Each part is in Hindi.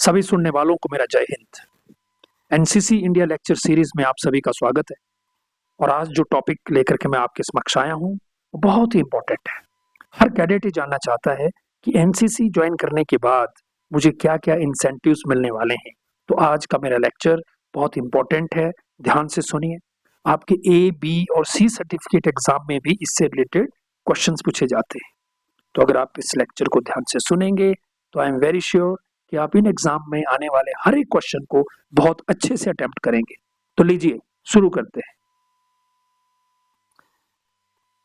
सभी सुनने वालों को मेरा जय Hind. NCC India lecture series में आप सभी का स्वागत है। और आज जो टॉपिक लेकर के मैं आपके समक्ष आया हूं वो बहुत ही इंपॉर्टेंट है। हर कैडेट ये जानना चाहता है कि एनसीसी ज्वाइन करने के बाद मुझे क्या क्या इंसेंटिव्स मिलने वाले हैं। तो आज का मेरा लेक्चर बहुत इंपॉर्टेंट है, ध्यान से सुनिए। आपके ए, बी और सी सर्टिफिकेट एग्जाम में भी इससे रिलेटेड क्वेश्चंस पूछे जाते हैं। तो अगर आप इस लेक्चर को ध्यान से सुनेंगे तो आई एम वेरी श्योर कि आप इन एग्जाम में आने वाले हर एक क्वेश्चन को बहुत अच्छे से अटेम्प्ट करेंगे। तो लीजिए शुरू करते हैं।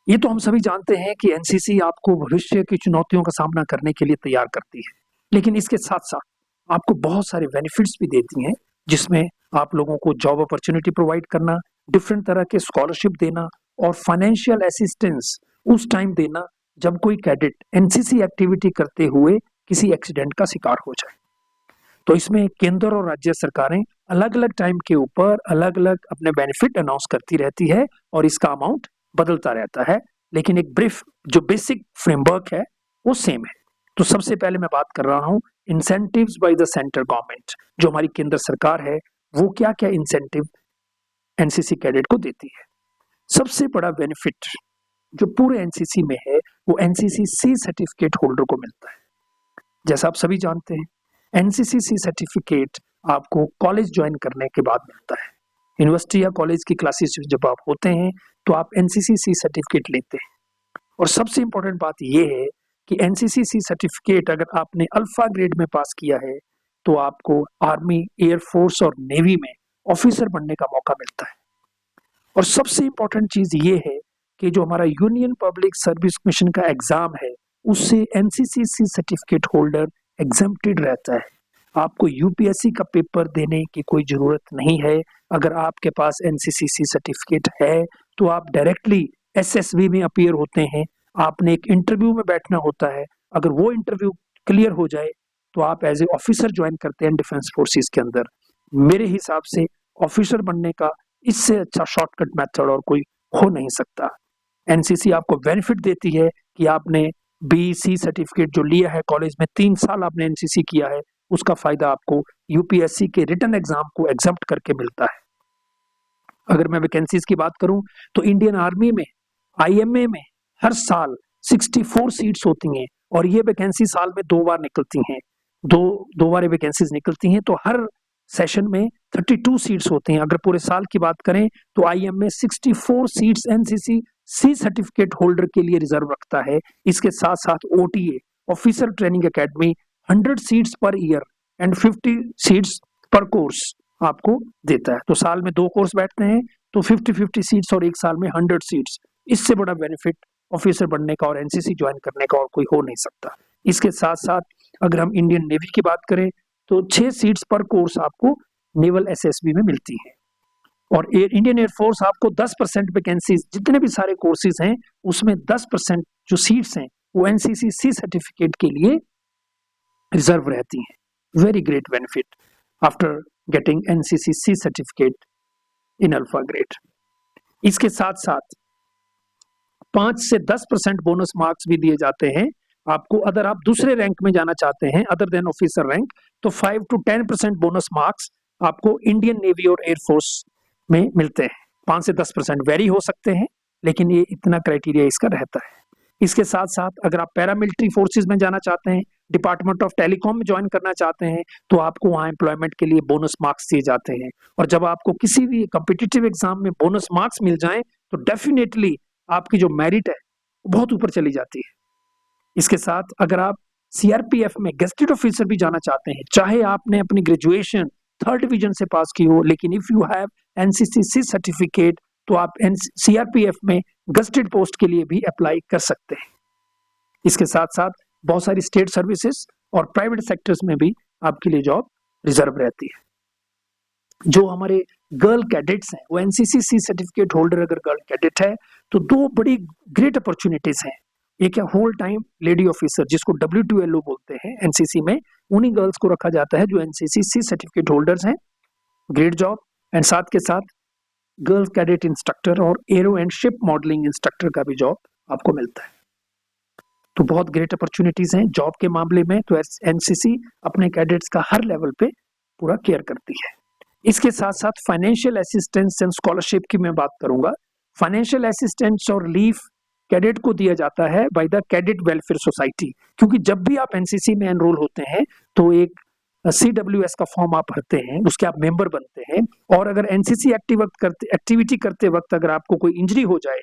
ये तो हम सभी जानते हैं कि एनसीसी आपको भविष्य की चुनौतियों का सामना करने के लिए तैयार करती है, लेकिन इसके साथ साथ आपको बहुत सारे बेनिफिट्स भी देती हैं, जिसमें आप लोगों को जॉब अपॉर्चुनिटी प्रोवाइड करना, डिफरेंट तरह के स्कॉलरशिप देना और फाइनेंशियल असिस्टेंस उस टाइम देना जब कोई कैडेट एनसीसी एक्टिविटी करते हुए किसी एक्सीडेंट का शिकार हो जाए। तो इसमें केंद्र और राज्य सरकारें अलग अलग टाइम के ऊपर अलग अलग अपने बेनिफिट अनाउंस करती रहती है और इसका अमाउंट बदलता रहता है, लेकिन एक ब्रीफ जो बेसिक फ्रेमवर्क है वो सेम है। तो सबसे पहले मैं बात कर रहा हूं incentives by the central government. जो हमारी केंद्र सरकार है वो क्या क्या इंसेंटिव एनसीसी कैडेट को देती है। सबसे बड़ा बेनिफिट जो पूरे एनसीसी में है वो एनसीसी सी सर्टिफिकेट होल्डर को मिलता है। जैसा आप सभी जानते हैं, एनसीसी सी सर्टिफिकेट आपको कॉलेज ज्वाइन करने के बाद मिलता है। यूनिवर्सिटी या कॉलेज की क्लासेस जब आप होते हैं तो आप एनसीसी सी सर्टिफिकेट लेते हैं। और सबसे इंपॉर्टेंट बात यह है कि एनसीसी सी सर्टिफिकेट अगर आपने अल्फा ग्रेड में पास किया है तो आपको आर्मी, एयरफोर्स और नेवी में ऑफिसर बनने का मौका मिलता है। और सबसे इंपॉर्टेंट चीज ये है कि जो हमारा यूनियन पब्लिक सर्विस कमीशन का एग्जाम है उससे NCC C certificate holder exempted रहता है। आपको यूपीएससी का पेपर देने की कोई जरूरत नहीं है। अगर आपके पास एनसीसी सी सर्टिफिकेट है तो आप डायरेक्टली एसएसबी में अपीयर होते हैं। आपने एक इंटरव्यू में बैठना होता है। अगर वो इंटरव्यू क्लियर हो जाए तो आप एज ए ऑफिसर ज्वाइन करते हैं डिफेंस फोर्सेस के अंदर। मेरे हिसाब से ऑफिसर बनने का इससे अच्छा शॉर्टकट मेथड और कोई हो नहीं सकता। एनसीसी आपको बेनिफिट देती है कि आपने बी सी सर्टिफिकेट जो लिया है कॉलेज में 3 साल आपने एनसीसी किया है, उसका फायदा आपको यूपीएससी के रिटन एग्जाम को एग्जम्प्ट करके मिलता है। अगर मैं वैकेंसीज की बात करूं तो इंडियन आर्मी में आईएमए में हर साल 64 सीट्स होती हैं और ये वैकेंसी साल में 2 बार निकलती हैं। दो बार वैकेंसीज निकलती हैं तो हर सेशन में 32 सीट्स होती हैं। अगर पूरे साल की बात करें तो आईएम में 64 seats NCC C certificate holder के लिए रिजर्व रखता है। इसके साथ साथ OTA officer training academy 100 seats per year and 50 seats per course आपको देता है। तो साल में 2 कोर्स बैठते हैं तो 50-50 सीट्स और एक साल में 100 सीट्स। इससे बड़ा बेनिफिट ऑफिसर बनने का और एनसीसी ज्वाइन करने का और कोई हो नहीं सकता। इसके साथ साथ अगर हम इंडियन नेवी की बात करें तो 6 सीट्स पर कोर्स आपको नेवल एसएसबी में मिलती है। और इंडियन एयरफोर्स आपको 10% वैकेंसीज जितने भी सारे कोर्सेज हैं उसमें 10% जो सीट्स हैं वो एनसीसी सी सर्टिफिकेट के लिए रिजर्व रहती हैं। Very great benefit after getting NCC C certificate in alpha grade. इसके साथ साथ 5 से 10% बोनस मार्क्स भी दिए जाते हैं आपको। अगर आप दूसरे रैंक में जाना चाहते हैं अदर देन ऑफिसर रैंक तो 5 to 10% बोनस मार्क्स आपको इंडियन नेवी और एयरफोर्स में मिलते हैं। 5 से 10% वेरी हो सकते हैं, लेकिन ये इतना क्राइटेरिया इसका रहता है। इसके साथ साथ अगर आप पैरामिलिट्री फोर्सेज में जाना चाहते हैं, डिपार्टमेंट ऑफ टेलीकॉम में ज्वाइन करना चाहते हैं तो आपको वहां एम्प्लॉयमेंट के लिए बोनस मार्क्स दिए जाते हैं। और जब आपको किसी भी कॉम्पिटिटिव एग्जाम में बोनस मार्क्स मिल जाएं तो डेफिनेटली आपकी जो मेरिट है बहुत ऊपर चली जाती है। इसके साथ अगर आप सीआरपीएफ में गेस्टेड ऑफिसर भी जाना चाहते हैं, चाहे आपने अपनी ग्रेजुएशन 3rd डिवीजन से पास की हो, लेकिन if you have NCC C certificate तो आप सीआरपीएफ में गेस्टेड पोस्ट के लिए भी अप्लाई कर सकते हैं। इसके साथ साथ बहुत सारी स्टेट सर्विसेज और प्राइवेट सेक्टर्स में भी आपके लिए जॉब रिजर्व रहती है। जो हमारे गर्ल कैडेट्स हैं वो एनसीसी सी सर्टिफिकेट होल्डर अगर गर्ल कैडेट है तो 2 बड़ी ग्रेट अपॉर्चुनिटीज हैं। एक है होल टाइम लेडी ऑफिसर जिसको W2LO बोलते हैं। एनसीसी में उन्हीं गर्ल्स को रखा जाता है जो एनसीसी सी सर्टिफिकेट होल्डर्स हैं। Great job. एंड साथ के साथ गर्ल्स कैडेट इंस्ट्रक्टर और arrow and ship modelling instructor का भी जॉब आपको मिलता है। तो बहुत ग्रेट अपॉर्चुनिटीज हैं जॉब के मामले में। तो एनसीसी अपने कैडेट्स का हर लेवल पे पूरा केयर करती है। इसके साथ साथ फाइनेंशियल असिस्टेंस एंड स्कॉलरशिप की मैं बात करूंगा। फाइनेंशियल असिस्टेंस और लीव कैडेट को दिया जाता है by the cadet welfare society, क्योंकि जब भी आप एनसीसी में एनरोल होते हैं तो एक CWS का फॉर्म आप भरते हैं, उसके आप मेंबर बनते हैं, और अगर एनसीसी एक्टिविटी करते वक्त अगर आपको कोई इंजरी हो जाए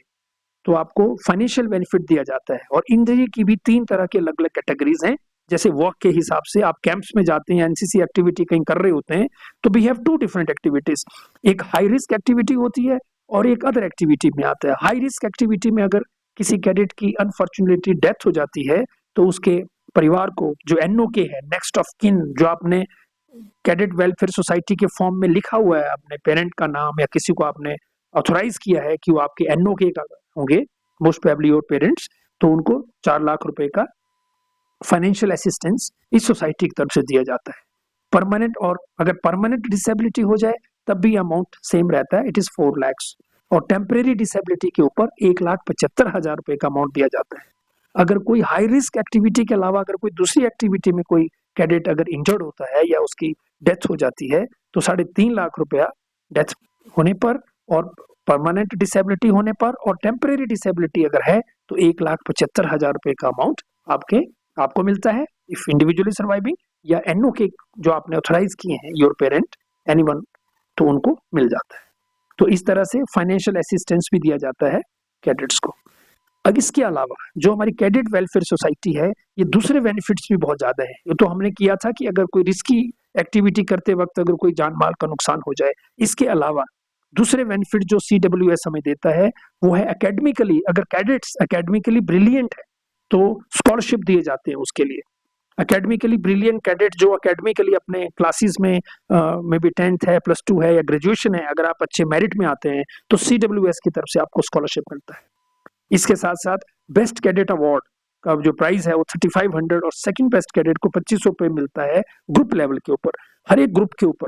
तो आपको फाइनेंशियल बेनिफिट दिया जाता है। और इंजरी की भी 3 तरह के अलग अलग कैटेगरीज हैं। जैसे वर्क के हिसाब से आप कैंप्स में जाते हैं, एनसीसी एक्टिविटी कहीं कर रहे होते हैं, तो वी हैव 2 डिफरेंट एक्टिविटीज। एक हाई रिस्क एक्टिविटी होती है और एक अदर एक्टिविटी में आता है। हाई रिस्क एक्टिविटी में अगर किसी कैडेट की अनफॉर्चुनेटली डेथ हो जाती है तो उसके परिवार को जो NOK है, नेक्स्ट ऑफ किन, जो आपने कैडेट वेलफेयर सोसाइटी के फॉर्म में लिखा हुआ है, अपने पेरेंट का नाम या किसी को आपने ऑथोराइज किया है कि वो आपके NOK का होंगे, मोस्ट प्रोबेबली योर पेरेंट्स, तो उनको 4 लाख रुपए का फाइनेंशियल असिस्टेंस इस सोसाइटी की तरफ से दिया जाता है। परमानेंट, और अगर परमानेंट डिसेबिलिटी हो जाए तब भी अमाउंट सेम रहता है, इट इज 4 लाख। और टेम्परेरी डिसेबिलिटी के ऊपर 1,75,000 रुपए का अमाउंट दिया जाता है। अगर कोई हाई रिस्क एक्टिविटी के अलावा अगर कोई दूसरी एक्टिविटी में कोई कैडेट अगर इंजर्ड होता है या उसकी डेथ हो जाती है तो 3.5 लाख रुपया डेथ होने पर, और परमानेंट डिसेबिलिटी होने पर, और टेम्परेरी डिसेबिलिटी अगर है तो 1,75,000 रुपए का अमाउंट आपको मिलता है इफ इंडिविजुअली सर्वाइविंग, या NOK जो आपने ऑथराइज किए हैं, योर पेरेंट, एनीवन, तो उनको मिल जाता है। तो इस तरह से फाइनेंशियल असिस्टेंस भी दिया जाता है कैडेट्स को। अब इसके अलावा जो हमारी कैडेट वेलफेयर सोसाइटी है, ये दूसरे बेनिफिट्स भी बहुत ज्यादा है। ये तो हमने किया था कि अगर कोई रिस्की एक्टिविटी करते वक्त अगर कोई जान माल का नुकसान हो जाए। इसके अलावा दूसरे बेनिफिट जो CWS हमें देता है वो है एकेडमिकली, अगर कैडेट्स एकेडमिकली ब्रिलियंट है तो स्कॉलरशिप दिए जाते हैं उसके लिए। एकेडमिकली ब्रिलियंट कैडेट जो एकेडमिकली अपने क्लासेस में मे बी 10th है, +2 है या ग्रेजुएशन है, अगर आप अच्छे मेरिट में आते हैं तो CWS की तरफ से आपको स्कॉलरशिप मिलता है। इसके साथ साथ बेस्ट कैडेट अवार्ड का जो प्राइस है वो 3500, और सेकंड बेस्ट कैडेट को 2500 रुपए मिलता है ग्रुप लेवल के ऊपर। हर एक ग्रुप के ऊपर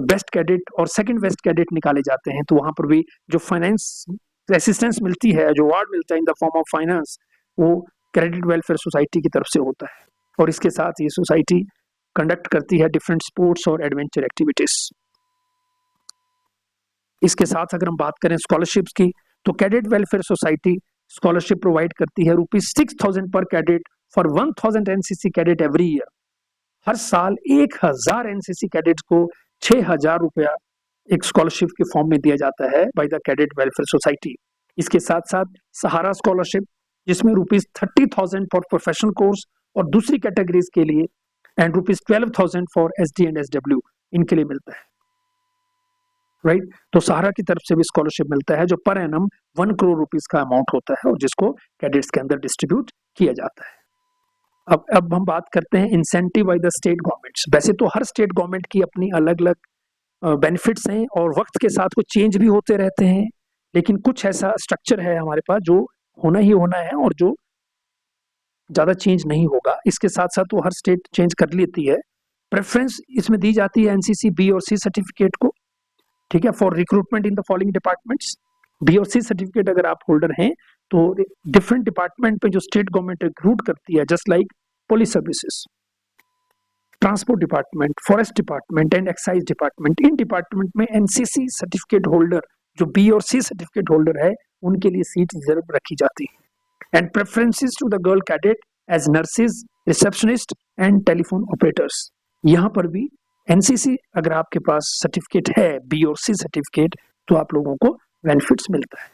बेस्ट कैडेट और सेकंड बेस्ट कैडेट निकाले जाते हैं, तो वहां पर भी जो फाइनेंस असिस्टेंस मिलती है, जो अवार्ड मिलता है in the form of finance, वो कैडेट वेलफेयर सोसाइटी की तरफ से होता है। और इसके साथ ये सोसाइटी कंडक्ट करती है डिफरेंट स्पोर्ट्स और एडवेंचर एक्टिविटीज। इसके साथ अगर हम बात करें स्कॉलरशिप्स की, तो cadet welfare society scholarship provide करती है ₹6,000 per cadet for 1,000 NCC cadet every year. हर साल 1,000 एनसीसी कैडेट्स को 6,000 रुपया एक स्कॉलरशिप के फॉर्म में दिया जाता है by the cadet welfare society. इसके साथ साथ सहारा स्कॉलरशिप, जिसमें ₹30,000 फॉर प्रोफेशनल कोर्स और दूसरी कैटेगरीज के लिए, and ₹12,000 for SD and SW, इनके लिए मिलता है, राइट। तो सहारा की तरफ से भी स्कॉलरशिप मिलता है जो पर एनम 1 करोड़ रुपीस का अमाउंट होता है और जिसको कैडेट्स के अंदर डिस्ट्रीब्यूट किया जाता है। अब हम बात करते हैं incentive by the state governments. वैसे तो हर स्टेट गवर्नमेंट की अपनी अलग अलग बेनिफिट्स हैं और वक्त के साथ कुछ चेंज भी होते रहते हैं, लेकिन कुछ ऐसा स्ट्रक्चर है हमारे पास जो होना ही होना है और जो ज्यादा चेंज नहीं होगा। इसके साथ साथ वो हर स्टेट चेंज कर लेती है। प्रेफरेंस इसमें दी जाती है NCC B और C सर्टिफिकेट को, ठीक है, for recruitment in the following departments. B और C सर्टिफिकेट अगर आप होल्डर हैं तो डिफरेंट डिपार्टमेंट पे जो स्टेट गवर्नमेंट रिक्रूट करती है, just like police services, transport department, forest department and excise department, in department में NCC सर्टिफिकेट होल्डर जो B और C सर्टिफिकेट होल्डर है उनके लिए सीट रिजर्व रखी जाती है। And preferences to the girl cadet as nurses, receptionist and telephone operators. यहाँ पर भी NCC अगर आपके पास सर्टिफिकेट है B और C सर्टिफिकेट तो आप लोगों को बेनिफिट्स मिलता है।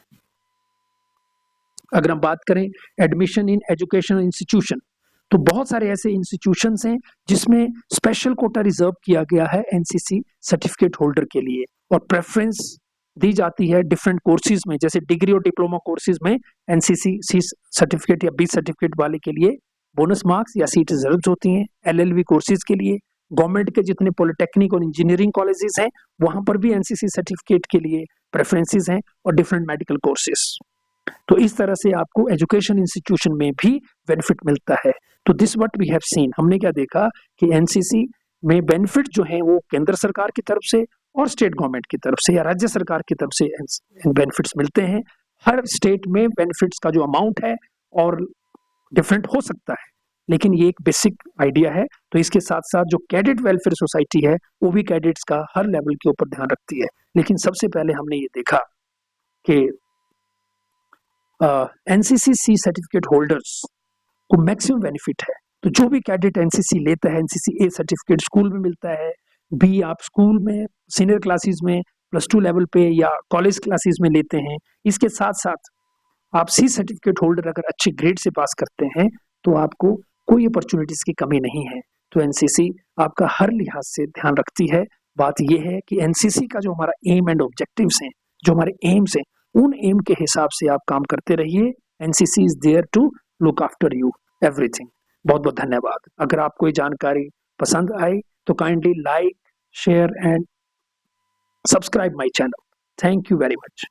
अगर हम बात करें एडमिशन इन एजुकेशनल इंस्टीट्यूशन, तो बहुत सारे ऐसे इंस्टीट्यूशंस हैं जिसमें स्पेशल कोटा रिजर्व किया गया है NCC सर्टिफिकेट होल्डर के लिए, और प्रेफरेंस दी जाती है डिफरेंट कोर्सेज में। जैसे डिग्री और डिप्लोमा कोर्सेज में NCC C सर्टिफिकेट या B सर्टिफिकेट वाले के लिए बोनस मार्क्स या सीट रिजर्व होती हैं। LLB कोर्सेज के लिए गवर्नमेंट के जितने पॉलिटेक्निक और इंजीनियरिंग कॉलेजेस हैं वहां पर भी NCC सर्टिफिकेट के लिए प्रेफरेंसेस हैं, और डिफरेंट मेडिकल कोर्सेज। तो इस तरह से आपको एजुकेशन इंस्टीट्यूशन में भी बेनिफिट मिलता है। तो this what we have seen, हमने क्या देखा कि NCC में बेनिफिट जो है वो केंद्र सरकार की तरफ से और स्टेट गवर्नमेंट की तरफ से या राज्य सरकार की तरफ से बेनिफिट्स मिलते हैं। हर स्टेट में बेनिफिट्स का जो अमाउंट है और डिफरेंट हो सकता है, लेकिन ये एक बेसिक आइडिया है। तो इसके साथ साथ जो कैडेट वेलफेयर सोसाइटी है वो भी कैडेट्स का हर लेवल के ऊपर ध्यान रखती है। लेकिन सबसे पहले हमने ये देखा कि एनसीसी सी सर्टिफिकेट होल्डर्स को मैक्सिमम बेनिफिट है। तो जो भी कैडेट एनसीसी लेता है, एनसीसी ए सर्टिफिकेट स्कूल में मिलता है, बी आप स्कूल में सीनियर क्लासेस में +2 लेवल पे या कॉलेज क्लासेस में लेते हैं। इसके साथ साथ आप सी सर्टिफिकेट होल्डर अगर अच्छे ग्रेड से पास करते हैं तो आपको कोई अपॉर्चुनिटीज की कमी नहीं है। तो एनसीसी आपका हर लिहाज से ध्यान रखती है। बात यह है कि एनसीसी का जो हमारा एम एंड ऑब्जेक्टिव्स हैं, जो हमारे एम्स हैं, उन एम के हिसाब से आप काम करते रहिए। NCC is there to look after you everything. बहुत बहुत धन्यवाद। अगर आपको ये जानकारी पसंद आई तो kindly like, share and subscribe my channel. Thank you very much.